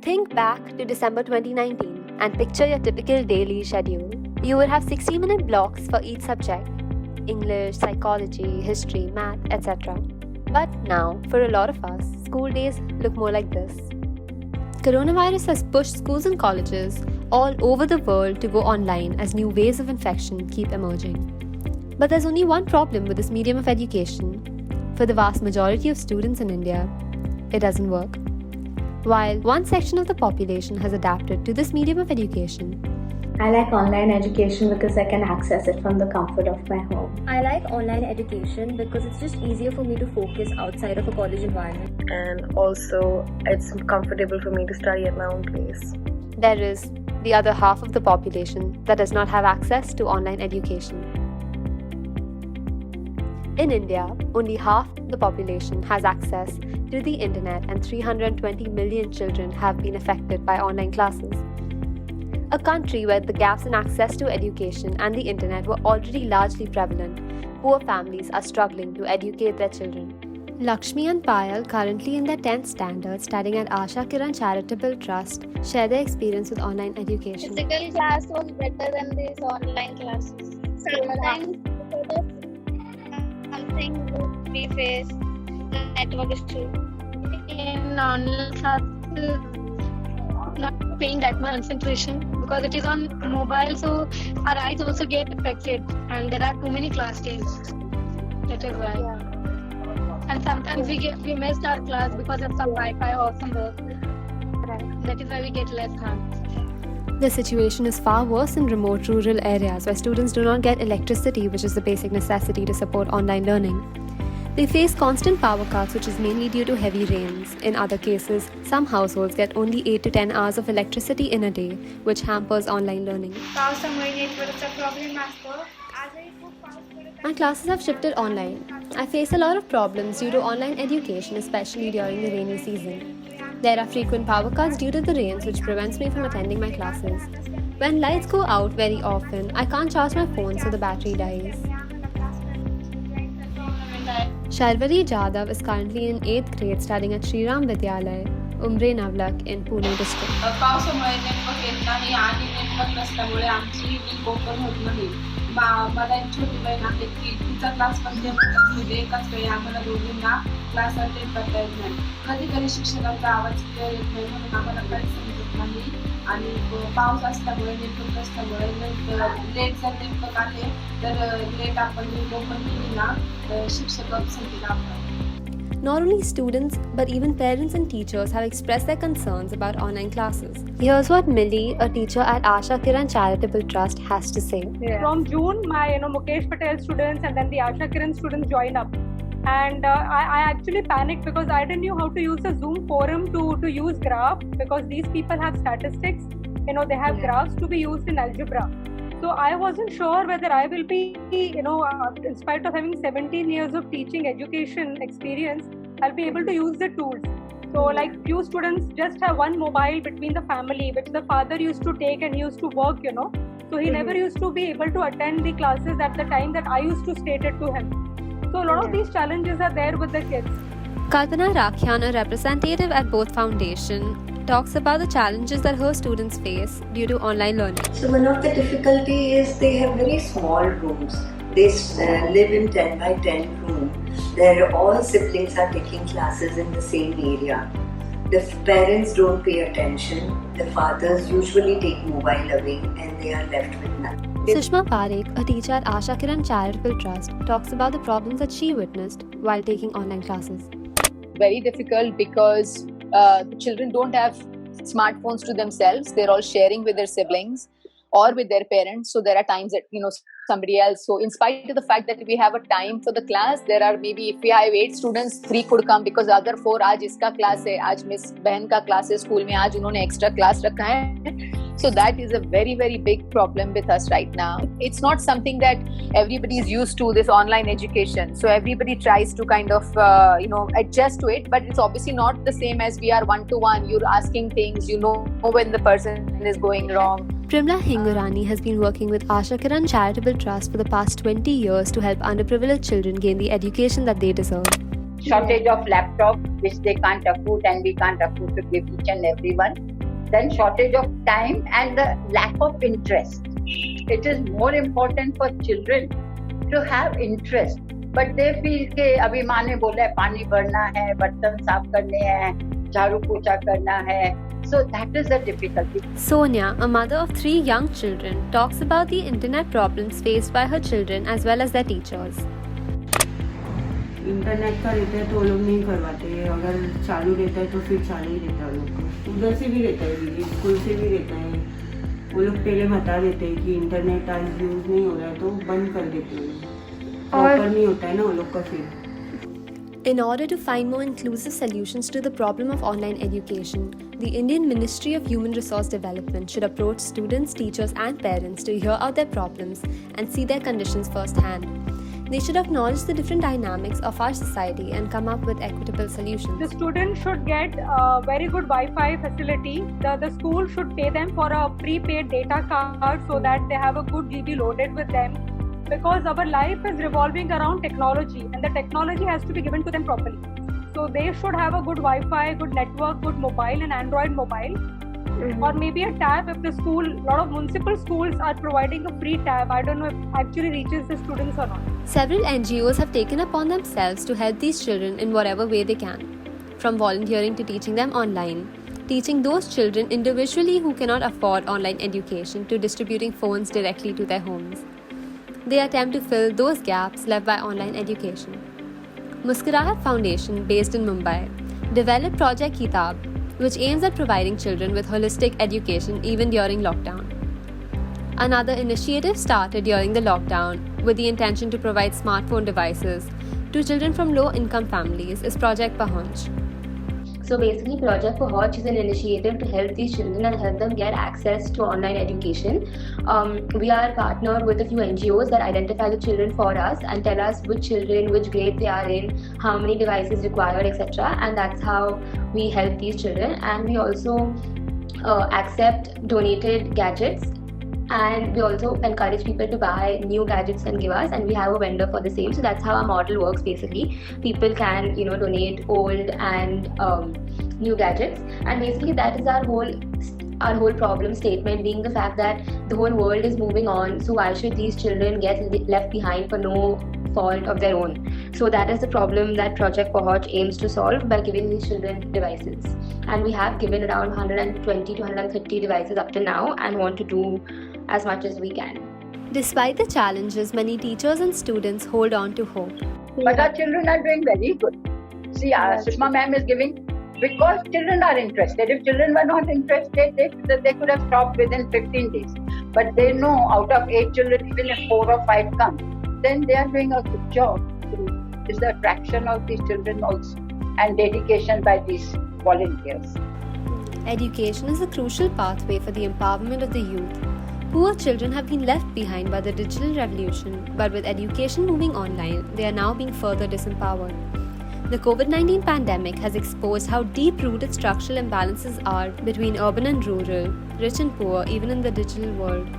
Think back to December 2019 and picture your typical daily schedule. You would have 60-minute blocks for each subject: English, psychology, history, math, etc. But now, for a lot of us, school days look more like this. Coronavirus has pushed schools and colleges all over the world to go online as new waves of infection keep emerging. But there's only one problem with this medium of education. For the vast majority of students in India, it doesn't work. While one section of the population has adapted to this medium of education, I like online education because I can access it from the comfort of my home. I like online education because it's just easier for me to focus outside of a college environment. And also, it's comfortable for me to study at my own place. there is the other half of the population that does not have access to online education. In India, only half the population has access to the internet, and 320 million children have been affected by online classes. A country where the gaps in access to education and the internet were already largely prevalent, poor families are struggling to educate their children. Lakshmi and Payal, currently in their 10th standard studying at Asha Kiran Charitable Trust, share their experience with online education. Physical class was better than these online classes. Sometimes because of something we face, network issue. In online classes, not paying that much concentration because it is on mobile, so our eyes also get affected, and there are too many class days. That is why. Yeah. And sometimes we missed our class because of some Wi-Fi or some work. Right. That is why we get less marks. The situation is far worse in remote rural areas where students do not get electricity, which is the basic necessity to support online learning. They face constant power cuts, which is mainly due to heavy rains. In other cases, some households get only 8 to 10 hours of electricity in a day, which hampers online learning. My classes have shifted online. I face a lot of problems due to online education, especially during the rainy season. There are frequent power cuts due to the rains, which prevents me from attending my classes. When lights go out very often, I can't charge my phone, so the battery dies. Sharvari Jadhav is currently in 8th grade studying at Shriram Vidyalay, Umbre Navlak in Pune district. पावसामुळे network येत नाही आणि network नसल्यामुळे आमची link open होत नाही. मला एक छोटी बहीण आहे की तिचा क्लास पण म्हणजे एकाच वेळी आम्हाला दोघींना क्लास अटेंड करता येत नाही. कधी कधी शिक्षकांचा आवाज क्लिअर येत नाही म्हणून आम्हाला काही समजत नाही आणि पाऊस असल्यामुळे नेटवर्क असल्यामुळे लेट जर नेटवर्क आले तर लेट आपण लिंक ओपन केली ना शिक्षक अपसेंट लावतात. Not only students, but even parents and teachers have expressed their concerns about online classes. Here's what Millie, a teacher at Asha Kiran Charitable Trust, has to say. Yeah. From June, my Mukesh Patel students and then the Asha Kiran students joined up. And I actually panicked because I didn't know how to use the Zoom forum to use graph, because these people have statistics, they have graphs to be used in algebra. So I wasn't sure whether I will be, in spite of having 17 years of teaching education experience, I'll be able to use the tools. So like few students just have one mobile between the family, which the father used to take and he used to work, So he never used to be able to attend the classes at the time that I used to state it to him. So a lot of these challenges are there with the kids. Kalpana Rakhyan, a representative at both foundation, talks about the challenges that her students face due to online learning. So one of the difficulty is they have very small rooms. They live in 10 by 10 room. All siblings are taking classes in the same area. The parents don't pay attention. The fathers usually take mobile away and they are left with nothing. Sushma Parekh, a teacher at Asha Kiran Charitable Trust, talks about the problems that she witnessed while taking online classes. Very difficult because the children don't have smartphones to themselves. They're all sharing with their siblings or with their parents. So there are times that, somebody else. So in spite of the fact that we have a time for the class, there are maybe, if we have 8 students, 3 could come because the other 4, आज इसका class है, आज Miss बहन का class है school में, आज उन्होंने extra class रखा है. So that is a very, very big problem with us right now. It's not something that everybody is used to, this online education. So everybody tries to kind of, adjust to it. But it's obviously not the same as we are one-to-one. You're asking things, when the person is going wrong. Primla Hingorani has been working with Asha Kiran Charitable Trust for the past 20 years to help underprivileged children gain the education that they deserve. shortage of laptop, which they can't afford and we can't afford to give each and everyone. Then shortage of time and the lack of interest. It is more important for children to have interest. But they feel कि अभी माँ ने बोला है पानी भरना है, बर्तन साफ करने हैं, झाड़ू पोछा करना है. So that is the difficulty. Sonia, a mother of 3 young children, talks about the internet problems faced by her children as well as their teachers. Internet का रहता है तो वो लोग नहीं करवाते, अगर चालू रहता है तो फिर चालू ही रहता है वो लोग को. उधर से भी रहता है दीदी, स्कूल से भी रहता है. वो लोग पहले बता देते हैं कि इंटरनेट आज यूज़ नहीं हो रहा है तो बंद कर देते हैं. प्रॉपर नहीं होता है ना वो लोग का फिर. In order to find more inclusive solutions to the problem of online education, the Indian Ministry of Human Resource Development should approach students, teachers, and parents to hear out their problems and see their conditions firsthand. They should acknowledge the different dynamics of our society and come up with equitable solutions. The students should get a very good Wi-Fi facility. The school should pay them for a prepaid data card so that they have a good GB loaded with them. Because our life is revolving around technology and the technology has to be given to them properly. So they should have a good Wi-Fi, good network, good mobile and Android mobile. Or maybe a tab if the school, a lot of municipal schools are providing a free tab. I don't know if it actually reaches the students or not. Several NGOs have taken upon themselves to help these children in whatever way they can. From volunteering to teaching them online, teaching those children individually who cannot afford online education to distributing phones directly to their homes. They attempt to fill those gaps left by online education. Muskurahat Foundation, based in Mumbai, developed Project Kitab, which aims at providing children with holistic education even during lockdown. Another initiative started during the lockdown with the intention to provide smartphone devices to children from low-income families is Project Pahunch. So basically, Project Pahunch is an initiative to help these children and help them get access to online education. We are partnered with a few NGOs that identify the children for us and tell us which children, which grade they are in, how many devices required, etc. And that's how we help these children. And we also accept donated gadgets. And we also encourage people to buy new gadgets and give us, and we have a vendor for the same. So that's how our model works basically. People can, donate old and new gadgets, and basically that is our whole problem statement, being the fact that the whole world is moving on. So why should these children get left behind for no fault of their own? So that is the problem that Project Pahunch aims to solve by giving these children devices. And we have given around 120 to 130 devices up to now and want to do as much as we can. Despite the challenges, many teachers and students hold on to hope. But our children are doing very good. See, Sushma ma'am is giving because children are interested. If children were not interested, they could have stopped within 15 days. But they know out of 8 children, even if 4 or 5 come, then they are doing a good job. It's the attraction of these children also and dedication by these volunteers. Education is a crucial pathway for the empowerment of the youth. Poor children have been left behind by the digital revolution, but with education moving online, they are now being further disempowered. The COVID-19 pandemic has exposed how deep-rooted structural imbalances are between urban and rural, rich and poor, even in the digital world.